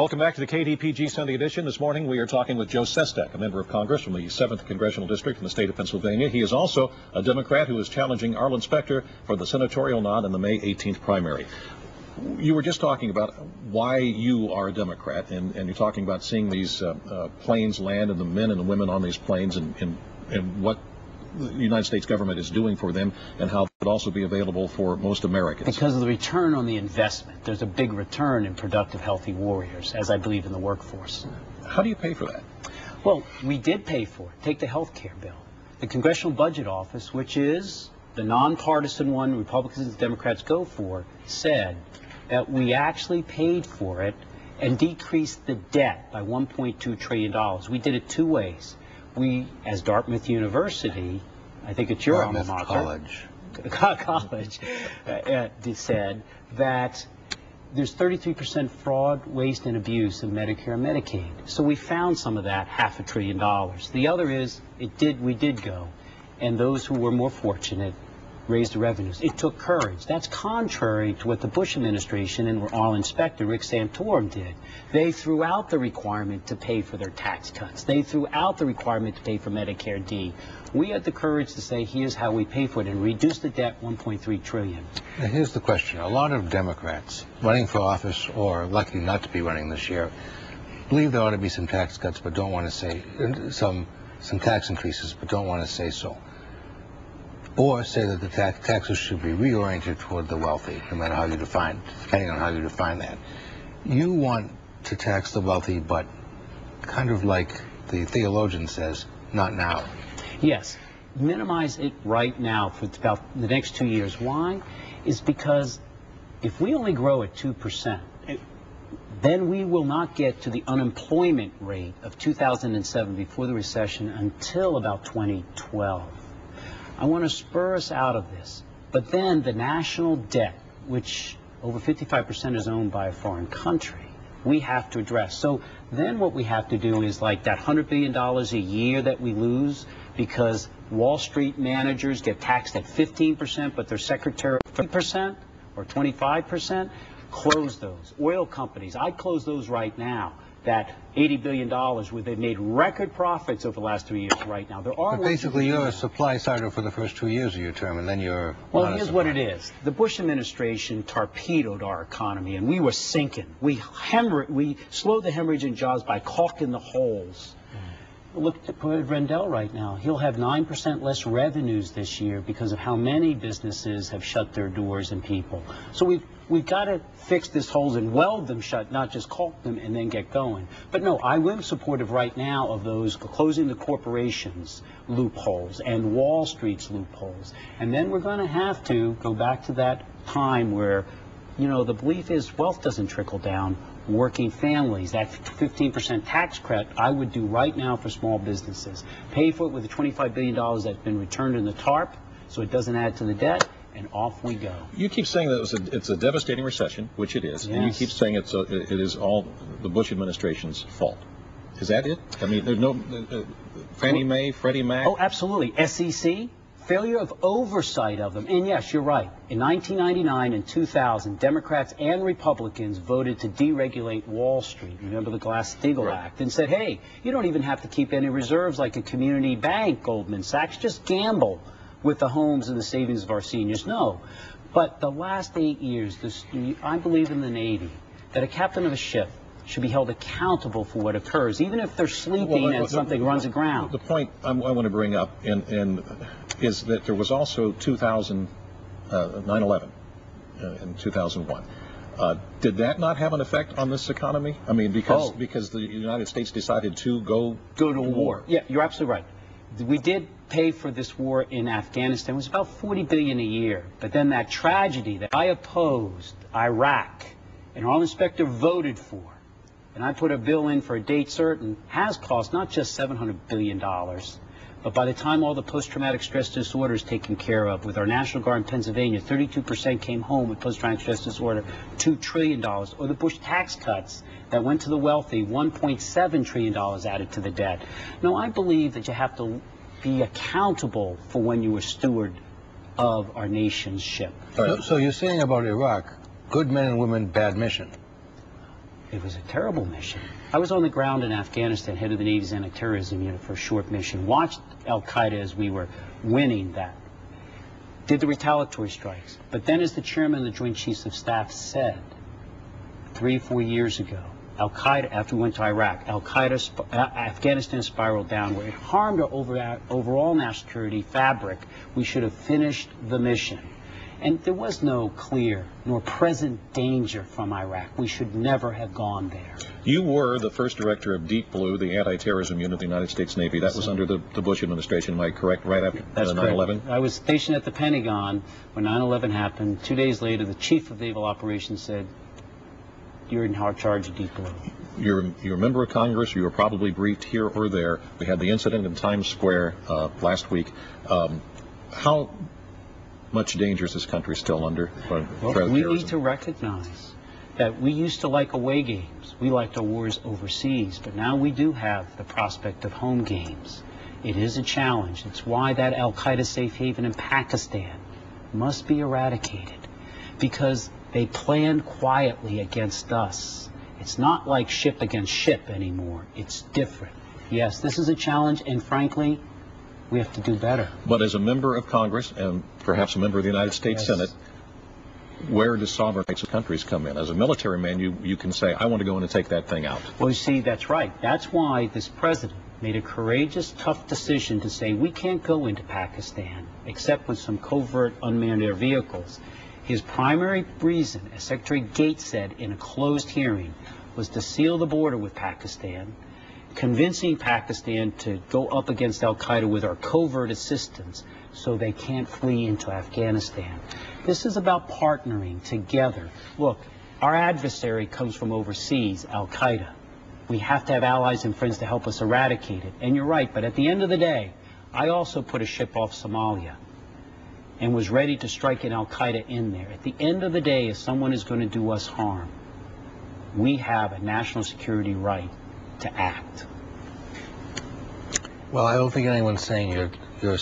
Welcome back to the KDPG Sunday edition. This morning we are talking with Joe Sestak, a member of Congress from the 7th Congressional District in the state of Pennsylvania. He is also a Democrat who is challenging Arlen Specter for the senatorial nod in the May 18th primary. You were just talking about why you are a Democrat, and you're talking about seeing these planes land and the men and the women on these planes and what the United States government is doing for them and how it would also be available for most Americans. Because of the return on the investment. There's a big return in productive, healthy warriors, as I believe in the workforce. How do you pay for that? Well, we did pay for it. Take the health care bill. The Congressional Budget Office, which is the nonpartisan one Republicans and Democrats go for, said that we actually paid for it and decreased the debt by $1.2 trillion. We did it two ways. We, as Dartmouth University, I think it's your alma mater, college, said that there's 33% fraud, waste, and abuse in Medicare and Medicaid. So we found some of that, $500 billion. The other is, we did go, and those who were more fortunate raised the revenues. It took courage. That's contrary to what the Bush administration and Arlen Specter, Rick Santorum did. They threw out the requirement to pay for their tax cuts. They threw out the requirement to pay for Medicare D. We had the courage to say, here's how we pay for it, and reduce the debt $1.3 trillion. Now here's the question. A lot of Democrats running for office or lucky not to be running this year believe there ought to be some tax cuts but don't want to say, some tax increases but don't want to say so. Or say that the taxes should be reoriented toward the wealthy, no matter how you define, depending on how you define that. You want to tax the wealthy, but kind of like the theologian says, not now. Yes, minimize it right now for about the next 2 years. Why? Is because if we only grow at 2%, then we will not get to the unemployment rate of 2007 before the recession until about 2012. I want to spur us out of this. But then the national debt, which over 55% is owned by a foreign country, we have to address. So then what we have to do is like that $100 billion a year that we lose because Wall Street managers get taxed at 15%, but their secretary 30% or 25%, close those. Oil companies, I'd close those right now. That $80 billion where they've made record profits over the last 3 years right now. There are but basically you're a supply sider for the first 2 years of your term, and then you're well, here's what it is. The Bush administration torpedoed our economy, and we were sinking. We slowed the hemorrhage in jobs by caulking the holes. Look at Rendell right now. He'll have 9% less revenues this year because of how many businesses have shut their doors and people. So we've got to fix these holes and weld them shut, not just caulk them and then get going. But no, I am supportive right now of those closing the corporations' loopholes and Wall Street's loopholes. And then we're going to have to go back to that time where, you know, the belief is wealth doesn't trickle down. Working families, that 15% tax credit I would do right now for small businesses. Pay for it with the $25 billion that's been returned in the TARP so it doesn't add to the debt, and off we go. You keep saying that it's a devastating recession, which it is, yes. And you keep saying it is all the Bush administration's fault. Is that it? I mean, there's no Fannie Mae, Freddie Mac? Oh, absolutely. SEC? Failure of oversight of them. And yes, you're right. In 1999 and 2000, Democrats and Republicans voted to deregulate Wall Street. Remember the Glass-Steagall Act? And said, hey, you don't even have to keep any reserves like a community bank, Goldman Sachs. Just gamble with the homes and the savings of our seniors. No. But the last 8 years, I believe in the Navy, that a captain of a ship should be held accountable for what occurs, even if they're sleeping and something runs aground. The point I want to bring up is that there was also 9/11 in 2001. Did that not have an effect on this economy? I mean, because the United States decided to go to war. Yeah, you're absolutely right. We did pay for this war in Afghanistan. It was about $40 billion a year. But then that tragedy that I opposed, Iraq, and Arlen Specter voted for, and I put a bill in for a date certain, has cost not just $700 billion, but by the time all the post-traumatic stress disorder is taken care of, with our National Guard in Pennsylvania, 32% came home with post-traumatic stress disorder, $2 trillion. Or the Bush tax cuts that went to the wealthy, $1.7 trillion added to the debt. No, I believe that you have to be accountable for when you were steward of our nation's ship. So you're saying about Iraq, good men and women, bad mission. It was a terrible mission. I was on the ground in Afghanistan, head of the Navy's anti-terrorism unit for a short mission, watched al-Qaeda as we were winning that, did the retaliatory strikes. But then, as the chairman of the Joint Chiefs of Staff said 3 or 4 years ago, al-Qaeda, after we went to Iraq, Afghanistan spiraled downward. It harmed our overall national security fabric. We should have finished the mission. And there was no clear nor present danger from Iraq. We should never have gone there. You were the first director of Deep Blue, the anti-terrorism unit of the United States Navy. That was under the Bush administration, am I correct, right after 9/11? I was stationed at the Pentagon when 9/11 happened. 2 days later, the chief of naval operations said, "You're in charge of Deep Blue." You're a member of Congress. You were probably briefed here or there. We had the incident in Times Square last week. How much danger is this country still under? Well, we need to recognize that we used to like away games. We liked our wars overseas, but now we do have the prospect of home games. It is a challenge. It's why that al-Qaeda safe haven in Pakistan must be eradicated, because they planned quietly against us. It's not like ship against ship anymore. It's different. Yes, this is a challenge, and frankly, we have to do better. But as a member of Congress and perhaps a member of the United States Senate, where does sovereign rights of countries come in? As a military man, you can say, I want to go in and take that thing out. Well, you see, that's right. That's why this president made a courageous, tough decision to say we can't go into Pakistan except with some covert unmanned air vehicles. His primary reason, as Secretary Gates said in a closed hearing, was to seal the border with Pakistan, convincing Pakistan to go up against al-Qaeda with our covert assistance so they can't flee into Afghanistan. This is about partnering together. Look, our adversary comes from overseas, al-Qaeda. We have to have allies and friends to help us eradicate it. And you're right, but at the end of the day, I also put a ship off Somalia and was ready to strike an al-Qaeda in there. At the end of the day, if someone is going to do us harm, we have a national security right to act. Well, I don't think anyone's saying you're